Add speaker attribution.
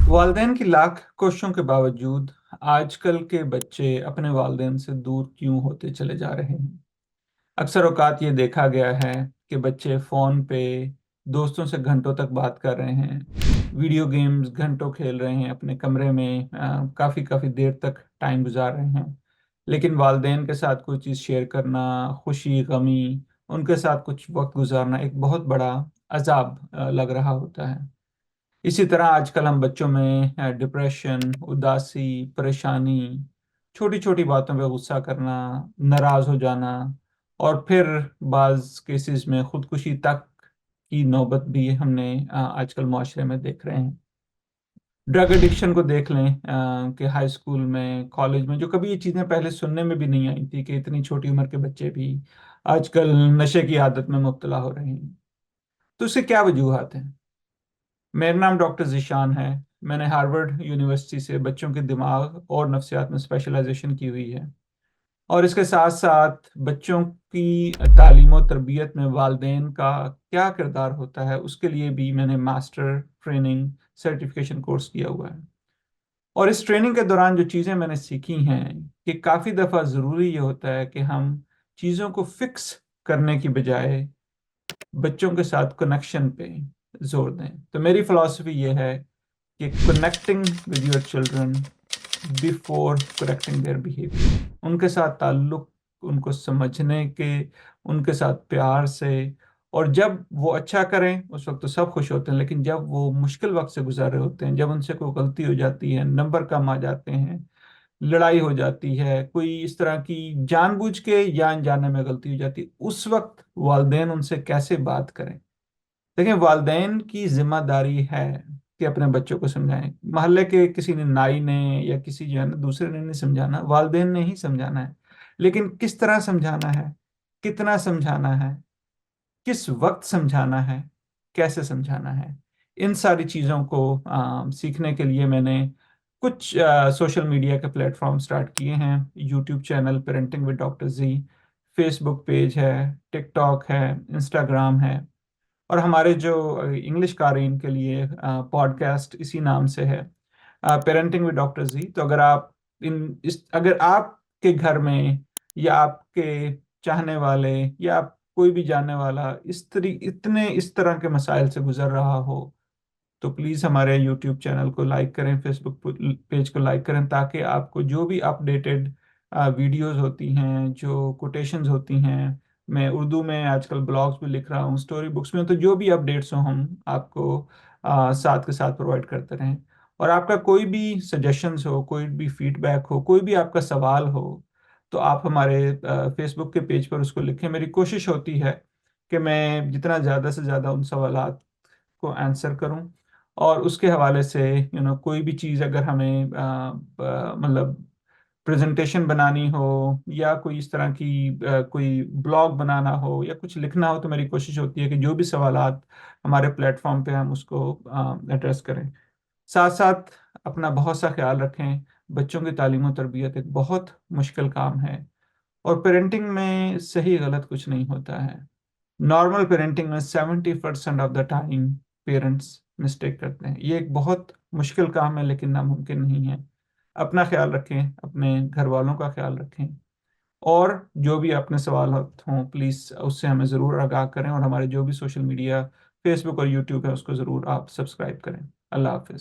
Speaker 1: والدین کی لاکھ کوششوں کے باوجود آج کل کے بچے اپنے والدین سے دور کیوں ہوتے چلے جا رہے ہیں؟ اکثر اوقات یہ دیکھا گیا ہے کہ بچے فون پہ دوستوں سے گھنٹوں تک بات کر رہے ہیں، ویڈیو گیمز گھنٹوں کھیل رہے ہیں، اپنے کمرے میں کافی کافی دیر تک ٹائم گزار رہے ہیں، لیکن والدین کے ساتھ کوئی چیز شیئر کرنا، خوشی غمی، ان کے ساتھ کچھ وقت گزارنا ایک بہت بڑا عذاب لگ رہا ہوتا ہے۔ اسی طرح آج کل ہم بچوں میں ڈپریشن، اداسی، پریشانی، چھوٹی چھوٹی باتوں پہ غصہ کرنا، ناراض ہو جانا، اور پھر بعض کیسز میں خودکشی تک کی نوبت بھی ہم نے آج کل معاشرے میں دیکھ رہے ہیں۔ ڈرگ ایڈکشن کو دیکھ لیں کہ ہائی اسکول میں، کالج میں، جو کبھی یہ چیزیں پہلے سننے میں بھی نہیں آئی تھی کہ اتنی چھوٹی عمر کے بچے بھی آج کل نشے کی عادت میں مبتلا ہو رہے ہیں۔ تو اس سے کیا وجوہات ہیں؟ میرا نام ڈاکٹر ذیشان ہے۔ میں نے ہارورڈ یونیورسٹی سے بچوں کے دماغ اور نفسیات میں اسپیشلائزیشن کی ہوئی ہے، اور اس کے ساتھ ساتھ بچوں کی تعلیم و تربیت میں والدین کا کیا کردار ہوتا ہے اس کے لیے بھی میں نے ماسٹر ٹریننگ سرٹیفکیشن کورس کیا ہوا ہے۔ اور اس ٹریننگ کے دوران جو چیزیں میں نے سیکھی ہیں کہ کافی دفعہ ضروری یہ ہوتا ہے کہ ہم چیزوں کو فکس کرنے کی بجائے بچوں کے ساتھ کنیکشن پہ زور دیں۔ تو میری فلاسفی یہ ہے کہ connecting with your children before correcting their behaviour, ان کے ساتھ تعلق، ان کو سمجھنے کے، ان کے ساتھ پیار سے، اور جب وہ اچھا کریں اس وقت تو سب خوش ہوتے ہیں، لیکن جب وہ مشکل وقت سے گزر رہے ہوتے ہیں، جب ان سے کوئی غلطی ہو جاتی ہے، نمبر کم آ جاتے ہیں، لڑائی ہو جاتی ہے، کوئی اس طرح کی جان بوجھ کے یا انجانے میں غلطی ہو جاتی ہے، اس وقت والدین ان سے کیسے بات کریں؟ دیکھیں، والدین کی ذمہ داری ہے کہ اپنے بچوں کو سمجھائیں۔ محلے کے کسی نے، نائی نے یا کسی جو ہے نا دوسرے نے نہیں سمجھانا، والدین نے ہی سمجھانا ہے۔ لیکن کس طرح سمجھانا ہے، کتنا سمجھانا ہے، کس وقت سمجھانا ہے، کیسے سمجھانا ہے، ان ساری چیزوں کو سیکھنے کے لیے میں نے کچھ سوشل میڈیا کے پلیٹ فارم سٹارٹ کیے ہیں۔ YouTube channel parenting with doctor Z, Facebook page ہے، ٹک ٹاک ہے، انسٹاگرام ہے، اور ہمارے جو انگلش قارئین کے لیے پوڈ کاسٹ اسی نام سے ہے، پیرنٹنگ ود ڈاکٹر زی۔ تو اگر آپ کے گھر میں یا آپ کے چاہنے والے یا آپ کوئی بھی جاننے والا اس طرح کے مسائل سے گزر رہا ہو، تو پلیز ہمارے یوٹیوب چینل کو لائک کریں، فیس بک پیج کو لائک کریں، تاکہ آپ کو جو بھی اپ ڈیٹڈ ویڈیوز ہوتی ہیں، جو کوٹیشنز ہوتی ہیں، میں اردو میں آج کل بلاگز بھی لکھ رہا ہوں، اسٹوری بکس میں، تو جو بھی اپڈیٹس ہوں ہم آپ کو ساتھ کے ساتھ پرووائڈ کرتے رہیں۔ اور آپ کا کوئی بھی سجیشنز ہو، کوئی بھی فیڈ بیک ہو، کوئی بھی آپ کا سوال ہو، تو آپ ہمارے فیس بک کے پیج پر اس کو لکھیں۔ میری کوشش ہوتی ہے کہ میں جتنا زیادہ سے زیادہ ان سوالات کو آنسر کروں، اور اس کے حوالے سے کوئی بھی چیز اگر ہمیں مطلب پریزنٹیشن بنانی ہو، یا کوئی اس طرح کی کوئی بلاگ بنانا ہو یا کچھ لکھنا ہو، تو میری کوشش ہوتی ہے کہ جو بھی سوالات ہمارے پلیٹ فارم پہ ہم اس کو ایڈریس کریں۔ ساتھ ساتھ اپنا بہت سا خیال رکھیں۔ بچوں کی تعلیم و تربیت ایک بہت مشکل کام ہے، اور پیرنٹنگ میں صحیح غلط کچھ نہیں ہوتا ہے۔ نارمل پیرنٹنگ میں 70% of the time parents mistake کرتے ہیں۔ یہ ایک بہت مشکل کام ہے، لیکن ناممکن نہیں ہے۔ اپنا خیال رکھیں، اپنے گھر والوں کا خیال رکھیں، اور جو بھی اپنے سوالات ہوں پلیز اس سے ہمیں ضرور آگاہ کریں، اور ہمارے جو بھی سوشل میڈیا، فیس بک اور یوٹیوب ہے، اس کو ضرور آپ سبسکرائب کریں۔ اللہ حافظ۔